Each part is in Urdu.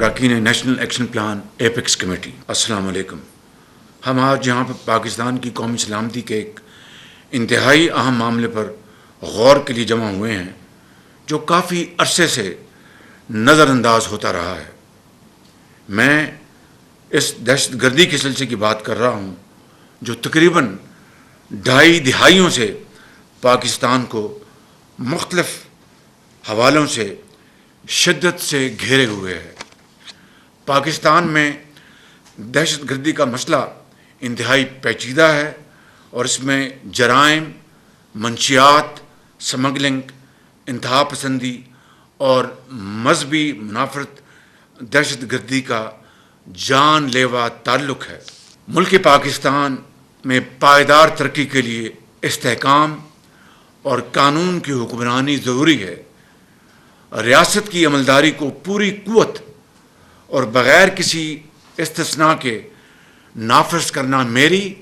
اراکین national action plan apex committee, السلام علیکم۔ ہم آج یہاں پر پاکستان کی قومی سلامتی کے ایک انتہائی اہم معاملے پر غور کے لیے جمع ہوئے ہیں جو کافی عرصے سے نظر انداز ہوتا رہا ہے۔ میں اس دہشت گردی کے سلسلے کی بات کر رہا ہوں جو تقریباً 2.5 دہائیوں سے پاکستان کو مختلف حوالوں سے شدت سے گھیرے ہوئے ہے۔ پاکستان میں دہشت گردی کا مسئلہ انتہائی پیچیدہ ہے اور اس میں جرائم، منشیات، سمگلنگ، انتہا پسندی اور مذہبی منافرت دہشت گردی کا جان لیوا تعلق ہے۔ ملک پاکستان میں پائیدار ترقی کے لیے استحکام اور قانون کی حکمرانی ضروری ہے۔ ریاست کی عملداری کو پوری قوت اور بغیر کسی استثناء کے نافذ کرنا میری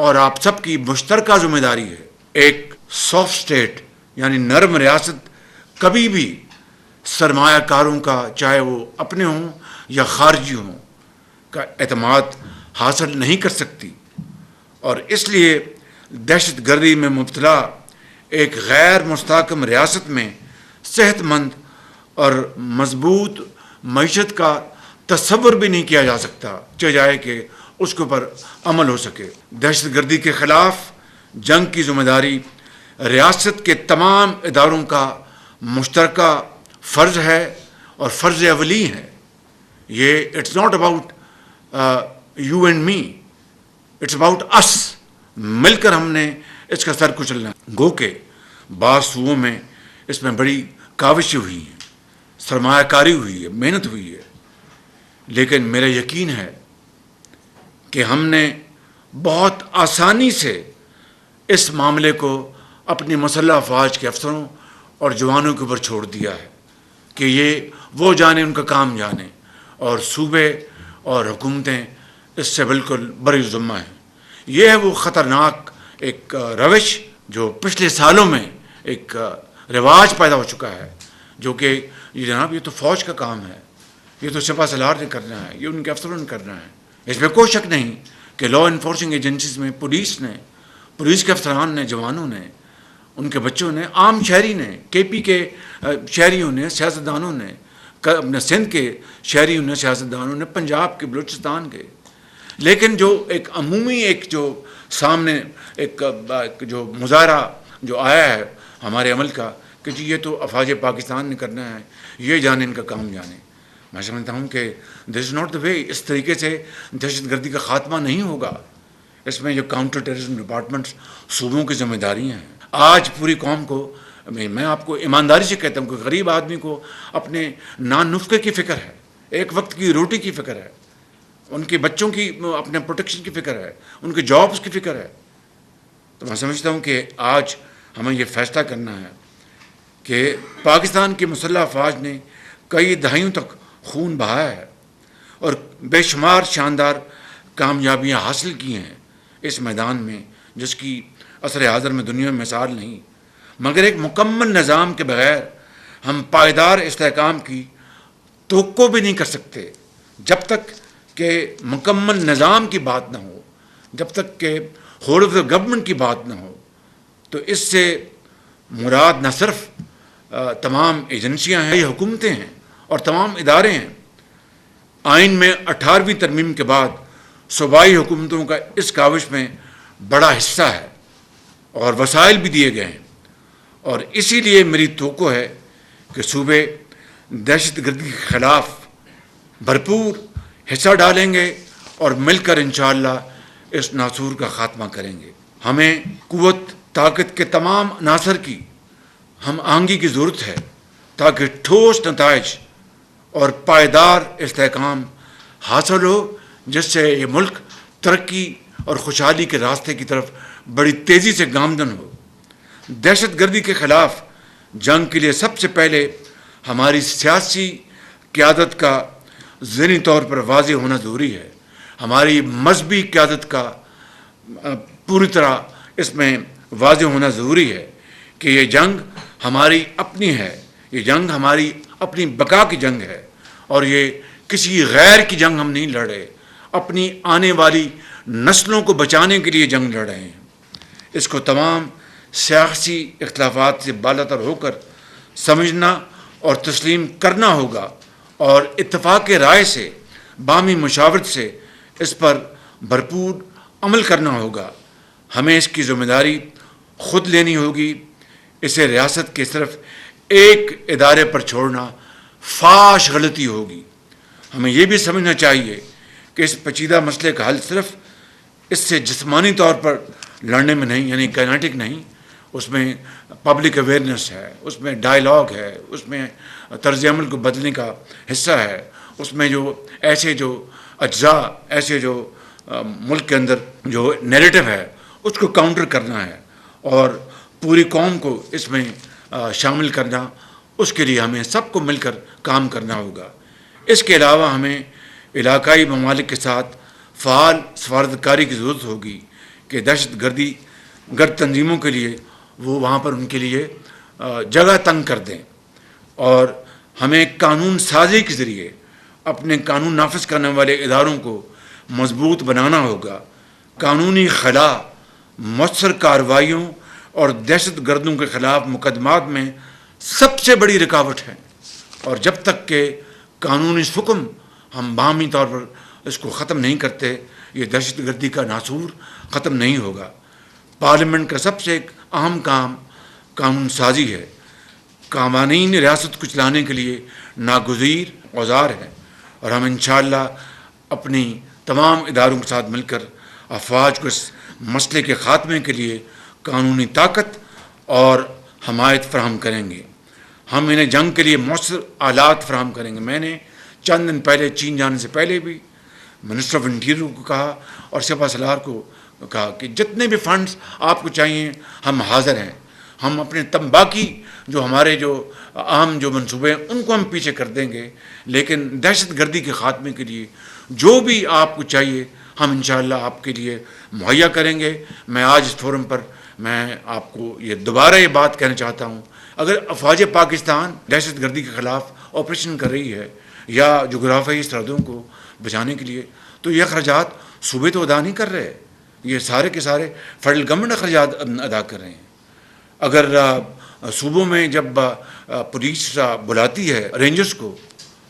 اور آپ سب کی مشترکہ ذمہ داری ہے۔ ایک سافٹ اسٹیٹ یعنی نرم ریاست کبھی بھی سرمایہ کاروں کا، چاہے وہ اپنے ہوں یا خارجی ہوں، کا اعتماد حاصل نہیں کر سکتی، اور اس لیے دہشت گردی میں مبتلا ایک غیر مستحکم ریاست میں صحت مند اور مضبوط معیشت کا تصور بھی نہیں کیا جا سکتا، چاہے کہ اس کے اوپر عمل ہو سکے۔ دہشت گردی کے خلاف جنگ کی ذمہ داری ریاست کے تمام اداروں کا مشترکہ فرض ہے اور فرض اولی ہے۔ یہ it's not about you and me, it's about us. مل کر ہم نے اس کا سر کچلنا ہے۔ گو کہ بعض صوبوں میں اس میں بڑی کاوشیں ہوئی ہیں، سرمایہ کاری ہوئی ہے، محنت ہوئی ہے، لیکن میرا یقین ہے کہ ہم نے بہت آسانی سے اس معاملے کو اپنی مسلح افواج کے افسروں اور جوانوں کے اوپر چھوڑ دیا ہے کہ یہ وہ جانے، ان کا کام جانے، اور صوبے اور حکومتیں اس سے بالکل بری ذمہ ہیں۔ یہ ہے وہ خطرناک ایک روش جو پچھلے سالوں میں ایک رواج پیدا ہو چکا ہے، جو کہ یہ جناب یہ تو فوج کا کام ہے، یہ تو سپہ سالار نے کرنا ہے، یہ ان کے افسروں نے کرنا ہے۔ اس میں کوئی شک نہیں کہ لا انفورسنگ ایجنسیز میں پولیس کے افسران نے، جوانوں نے، ان کے بچوں نے، عام شہری نے، کے پی کے شہریوں نے، سیاستدانوں نے، اپنے سندھ کے شہریوں نے، سیاستدانوں نے، پنجاب کے، بلوچستان کے، لیکن جو ایک عمومی ایک جو سامنے ایک جو مظاہرہ جو آیا ہے ہمارے عمل کا کہ جی یہ تو افواج پاکستان نے کرنا ہے، یہ جانے، ان کا کام جانے، میں سمجھتا ہوں کہ دس از ناٹ دا وے۔ اس طریقے سے دہشت گردی کا خاتمہ نہیں ہوگا۔ اس میں جو کاؤنٹر ٹیررزم ڈپارٹمنٹس صوبوں کی ذمہ داریاں ہیں۔ آج پوری قوم کو، میں آپ کو ایمانداری سے کہتا ہوں کہ غریب آدمی کو اپنے نان نفقے کی فکر ہے، ایک وقت کی روٹی کی فکر ہے، ان کے بچوں کی اپنے پروٹیکشن کی فکر ہے، ان کے جابس کی فکر ہے۔ تو میں سمجھتا ہوں کہ آج ہمیں یہ فیصلہ کرنا ہے کہ پاکستان کی مسلح افواج نے کئی دہائیوں تک خون بہایا ہے اور بے شمار شاندار کامیابیاں حاصل کی ہیں اس میدان میں، جس کی عصر حاضر میں دنیا میں مثال نہیں، مگر ایک مکمل نظام کے بغیر ہم پائیدار استحکام کی توقع بھی نہیں کر سکتے۔ جب تک کہ مکمل نظام کی بات نہ ہو، جب تک کہ ہول آف دا گورنمنٹ کی بات نہ ہو، تو اس سے مراد نہ صرف تمام ایجنسیاں ہیں، یہ حکومتیں ہیں اور تمام ادارے ہیں۔ آئین میں 18ویں ترمیم کے بعد صوبائی حکومتوں کا اس کاوش میں بڑا حصہ ہے اور وسائل بھی دیے گئے ہیں، اور اسی لیے میری توقع ہے کہ صوبے دہشت گردی کے خلاف بھرپور حصہ ڈالیں گے اور مل کر انشاءاللہ اس ناسور کا خاتمہ کریں گے۔ ہمیں قوت طاقت کے تمام عناصر کی ہم آہنگی کی ضرورت ہے تاکہ ٹھوس نتائج اور پائیدار استحکام حاصل ہو، جس سے یہ ملک ترقی اور خوشحالی کے راستے کی طرف بڑی تیزی سے گامزن ہو۔ دہشت گردی کے خلاف جنگ کے لیے سب سے پہلے ہماری سیاسی قیادت کا ذہنی طور پر واضح ہونا ضروری ہے، ہماری مذہبی قیادت کا پوری طرح اس میں واضح ہونا ضروری ہے کہ یہ جنگ ہماری اپنی ہے، یہ جنگ ہماری اپنی بقا کی جنگ ہے، اور یہ کسی غیر کی جنگ ہم نہیں لڑ رہے، اپنی آنے والی نسلوں کو بچانے کے لیے جنگ لڑ رہے ہیں۔ اس کو تمام سیاسی اختلافات سے بالاتر ہو کر سمجھنا اور تسلیم کرنا ہوگا، اور اتفاق رائے سے، باہمی مشاورت سے اس پر بھرپور عمل کرنا ہوگا۔ ہمیں اس کی ذمہ داری خود لینی ہوگی۔ اسے ریاست کے صرف ایک ادارے پر چھوڑنا فاش غلطی ہوگی۔ ہمیں یہ بھی سمجھنا چاہیے کہ اس پیچیدہ مسئلے کا حل صرف اس سے جسمانی طور پر لڑنے میں نہیں، یعنی کائنیٹک نہیں، اس میں پبلک اویئرنیس ہے، اس میں ڈائیلاگ ہے، اس میں طرز عمل کو بدلنے کا حصہ ہے، اس میں جو ایسے جو اجزاء، ایسے جو ملک کے اندر جو نیریٹو ہے اس کو کاؤنٹر کرنا ہے، اور پوری قوم کو اس میں شامل کرنا، اس کے لیے ہمیں سب کو مل کر کام کرنا ہوگا۔ اس کے علاوہ ہمیں علاقائی ممالک کے ساتھ فعال سفارتکاری کی ضرورت ہوگی کہ دہشت گرد تنظیموں کے لیے وہ وہاں پر ان کے لیے جگہ تنگ کر دیں، اور ہمیں قانون سازی کے ذریعے اپنے قانون نافذ کرنے والے اداروں کو مضبوط بنانا ہوگا۔ قانونی خلا مؤثر کارروائیوں اور دہشت گردوں کے خلاف مقدمات میں سب سے بڑی رکاوٹ ہے، اور جب تک کہ قانونی حکم ہم باہمی طور پر اس کو ختم نہیں کرتے، یہ دہشت گردی کا ناسور ختم نہیں ہوگا۔ پارلیمنٹ کا سب سے ایک اہم کام قانون سازی ہے۔ قوانین ریاست کو چلانے کے لیے ناگزیر اوزار ہے، اور ہم انشاءاللہ اپنی تمام اداروں کے ساتھ مل کر افواج کو اس مسئلے کے خاتمے کے لیے قانونی طاقت اور حمایت فراہم کریں گے۔ ہم انہیں جنگ کے لیے مؤثر آلات فراہم کریں گے۔ میں نے چند دن پہلے چین جانے سے پہلے بھی منسٹر آف انٹیریئر کو کہا اور سپہ سالار کو کہا کہ جتنے بھی فنڈز آپ کو چاہیے ہم حاضر ہیں۔ ہم اپنے باقی جو ہمارے جو اہم جو منصوبے ہیں ان کو ہم پیچھے کر دیں گے، لیکن دہشت گردی کے خاتمے کے لیے جو بھی آپ کو چاہیے ہم انشاءاللہ آپ کے لیے مہیا کریں گے۔ میں آج اس فورم پر میں آپ کو یہ دوبارہ یہ بات کہنا چاہتا ہوں، اگر افواج پاکستان دہشت گردی کے خلاف آپریشن کر رہی ہے یا جغرافیائی سرحدوں کو بچانے کے لیے، تو یہ اخراجات صوبے تو ادا نہیں کر رہے، یہ سارے کے سارے فیڈرل گورنمنٹ اخراجات ادا کر رہے ہیں۔ اگر صوبوں میں جب پولیس بلاتی ہے رینجرز کو،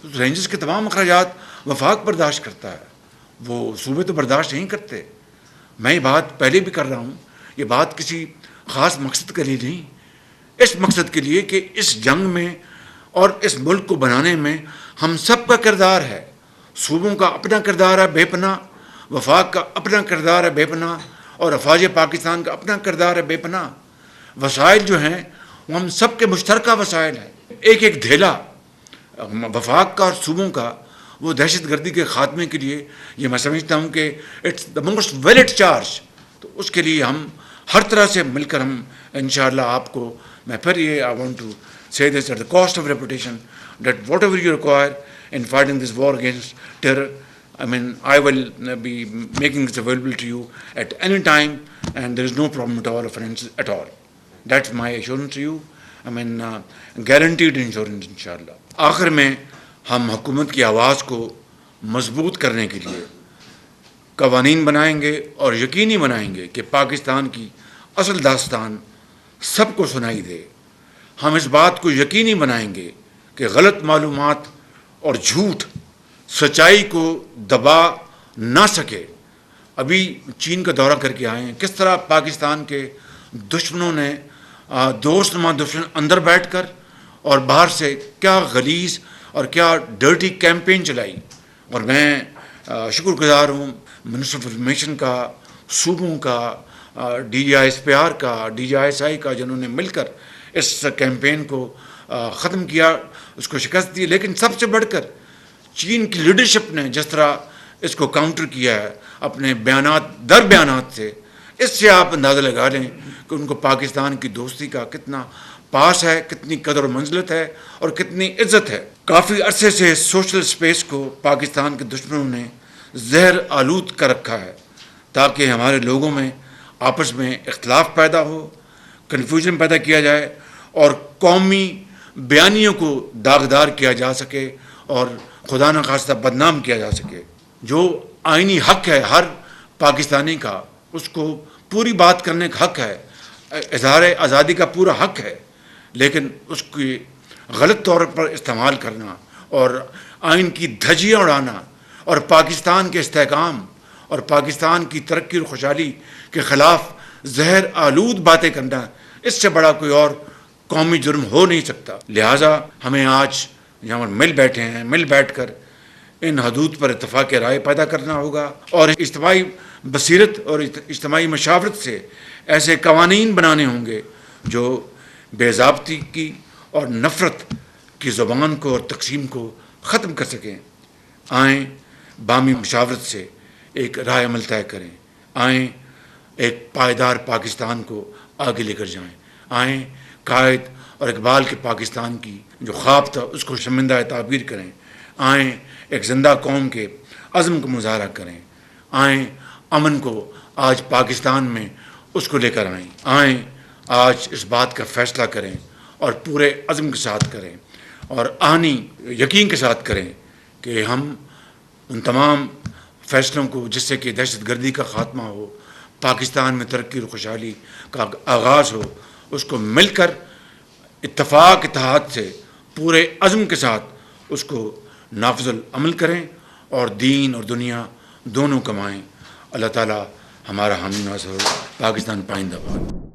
تو رینجرز کے تمام اخراجات وفاق برداشت کرتا ہے، وہ صوبے تو برداشت نہیں کرتے۔ میں یہ بات پہلے بھی کر رہا ہوں، یہ بات کسی خاص مقصد کے لیے نہیں، اس مقصد کے لیے کہ اس جنگ میں اور اس ملک کو بنانے میں ہم سب کا کردار ہے۔ صوبوں کا اپنا کردار ہے بے پناہ، وفاق کا اپنا کردار ہے بے پناہ، اور افواج پاکستان کا اپنا کردار ہے بے پناہ۔ وسائل جو ہیں وہ ہم سب کے مشترکہ وسائل ہیں۔ ایک ایک دھیلا وفاق کا اور صوبوں کا وہ دہشت گردی کے خاتمے کے لیے، یہ میں سمجھتا ہوں کہ it's the most valid charge. تو اس کے لیے ہم ہر طرح سے مل کر ہم انشاءاللہ آپ کو، میں پھر یہ I want to say this at the cost of reputation, that whatever you require in fighting this war against terror, I will be making this available to you at any time, and there is no problem at all of finances at all. That's my assurance to you. Guaranteed insurance inshallah. آخر میں ہم حکومت کی آواز کو مضبوط کرنے کے لیے قوانین بنائیں گے اور یقینی بنائیں گے کہ پاکستان کی اصل داستان سب کو سنائی دے۔ ہم اس بات کو یقینی بنائیں گے کہ غلط معلومات اور جھوٹ سچائی کو دبا نہ سکے۔ ابھی چین کا دورہ کر کے آئے ہیں، کس طرح پاکستان کے دشمنوں نے دوست نما دشمن اندر بیٹھ کر اور باہر سے کیا غلیظ اور کیا ڈرٹی کیمپین چلائی۔ اور میں شکر گزار ہوں منسٹر آف انفارمیشن کا، صوبوں کا، D G I S P R کا، D G I S I کا، جنہوں نے مل کر اس کیمپین کو ختم کیا، اس کو شکست دی۔ لیکن سب سے بڑھ کر چین کی لیڈرشپ نے جس طرح اس کو کاؤنٹر کیا ہے اپنے بیانات در بیانات سے، اس سے آپ اندازہ لگا لیں کہ ان کو پاکستان کی دوستی کا کتنا پاس ہے، کتنی قدر و منزلت ہے اور کتنی عزت ہے۔ کافی عرصے سے سوشل سپیس کو پاکستان کے دشمنوں نے زہر آلود کر رکھا ہے تاکہ ہمارے لوگوں میں آپس میں اختلاف پیدا ہو، کنفیوژن پیدا کیا جائے اور قومی بیانیوں کو داغدار کیا جا سکے اور خدا نخواستہ بدنام کیا جا سکے. جو آئینی حق ہے ہر پاکستانی کا، اس کو پوری بات کرنے کا حق ہے، اظہار آزادی کا پورا حق ہے، لیکن اس کی غلط طور پر استعمال کرنا اور آئین کی دھجیاں اڑانا اور پاکستان کے استحکام اور پاکستان کی ترقی اور خوشحالی کے خلاف زہر آلود باتیں کرنا، اس سے بڑا کوئی اور قومی جرم ہو نہیں سکتا. لہٰذا ہمیں آج یہاں پر مل بیٹھ کر ان حدود پر اتفاق رائے پیدا کرنا ہوگا اور اجتماعی بصیرت اور اجتماعی مشاورت سے ایسے قوانین بنانے ہوں گے جو بے ضابطگی کی اور نفرت کی زبان کو اور تقسیم کو ختم کر سکیں. آئیں بامی مشاورت سے ایک رائے عمل طے کریں، آئیں ایک پائیدار پاکستان کو آگے لے کر جائیں، آئیں قائد اور اقبال کے پاکستان کی جو خواب تھا اس کو شرمندہ تعبیر کریں، آئیں ایک زندہ قوم کے عزم کا مظاہرہ کریں، آئیں امن کو آج پاکستان میں اس کو لے کر آئیں آج اس بات کا فیصلہ کریں اور پورے عزم کے ساتھ کریں اور آہنی یقین کے ساتھ کریں کہ ہم ان تمام فیصلوں کو، جس سے کہ دہشت گردی کا خاتمہ ہو، پاکستان میں ترقی اور خوشحالی کا آغاز ہو، اس کو مل کر اتفاق اتحاد سے پورے عزم کے ساتھ اس کو نافذ العمل کریں اور دین اور دنیا دونوں کمائیں. اللہ تعالی ہمارا حامی ناصر ہو. پاکستان پائندہ باد.